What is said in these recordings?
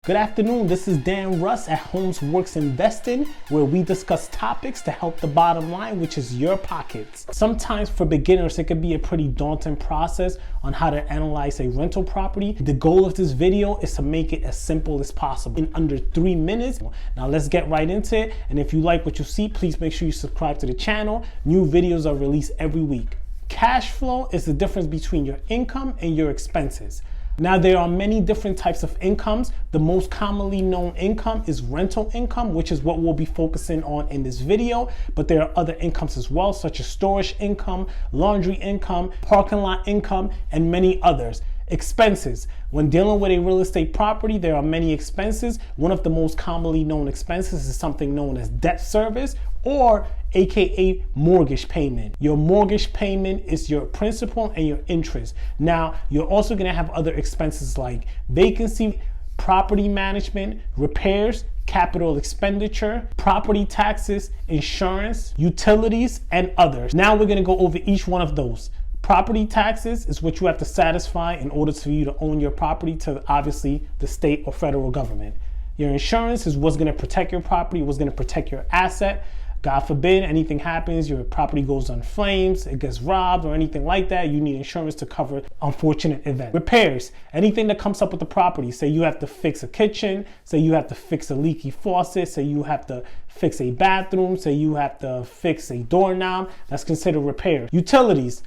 Good afternoon, this is Dan Russ at Homes Works Investing, where we discuss topics to help the bottom line, which is your pockets. Sometimes for beginners, it can be a pretty daunting process on how to analyze a rental property. The goal of this video is to make it as simple as possible in under 3 minutes. Now let's get right into it. And if you like what you see, please make sure you subscribe to the channel. New videos are released every week. Cash flow is the difference between your income and your expenses. Now, there are many different types of incomes. The most commonly known income is rental income, which is what we'll be focusing on in this video. But there are other incomes as well, such as storage income, laundry income, parking lot income, and many others. Expenses. When dealing with a real estate property, there are many expenses. One of the most commonly known expenses is something known as debt service, or AKA mortgage payment. Your mortgage payment is your principal and your interest. Now, you're also gonna have other expenses like vacancy, property management, repairs, capital expenditure, property taxes, insurance, utilities, and others. Now we're gonna go over each one of those. Property taxes is what you have to satisfy in order for you to own your property to obviously the state or federal government. Your insurance is what's gonna protect your property, what's gonna protect your asset. God forbid anything happens, your property goes on flames, it gets robbed or anything like that, you need insurance to cover unfortunate event. Repairs, anything that comes up with the property. Say you have to fix a kitchen, say you have to fix a leaky faucet, say you have to fix a bathroom, say you have to fix a doorknob, that's considered repairs. Utilities,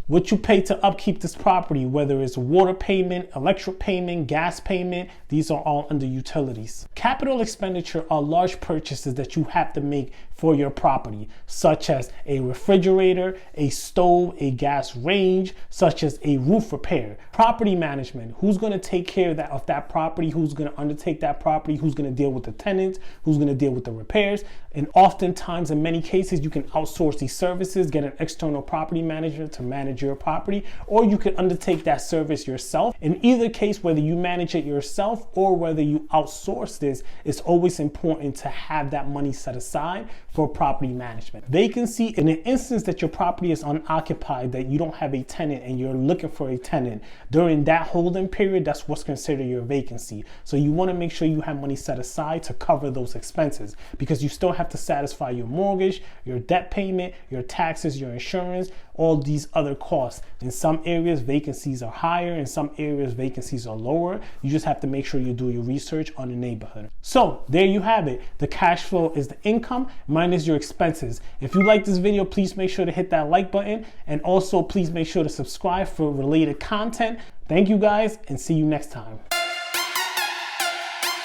what you pay to upkeep this property, whether it's water payment, electric payment, gas payment, these are all under utilities. Capital expenditure are large purchases that you have to make for your property, such as a refrigerator, a stove, a gas range, such as a roof repair. Property management, who's gonna take care of that property, who's gonna undertake that property, who's gonna deal with the tenants, who's gonna deal with the repairs. And oftentimes, in many cases, you can outsource these services, get an external property manager to manage your property, or you can undertake that service yourself. In either case, whether you manage it yourself or whether you outsource this, it's always important to have that money set aside for property management. Vacancy, in an instance that your property is unoccupied, that you don't have a tenant and you're looking for a tenant, during that holding period, that's what's considered your vacancy. So you want to make sure you have money set aside to cover those expenses, because you still have to satisfy your mortgage, your debt payment, your taxes, your insurance, all these other costs. In some areas, vacancies are higher. In some areas, vacancies are lower. You just have to make sure you do your research on the neighborhood. So there you have it. The cash flow is the income minus your expenses. If you like this video, please make sure to hit that like button, and also please make sure to subscribe for related content. Thank you guys, and see you next time.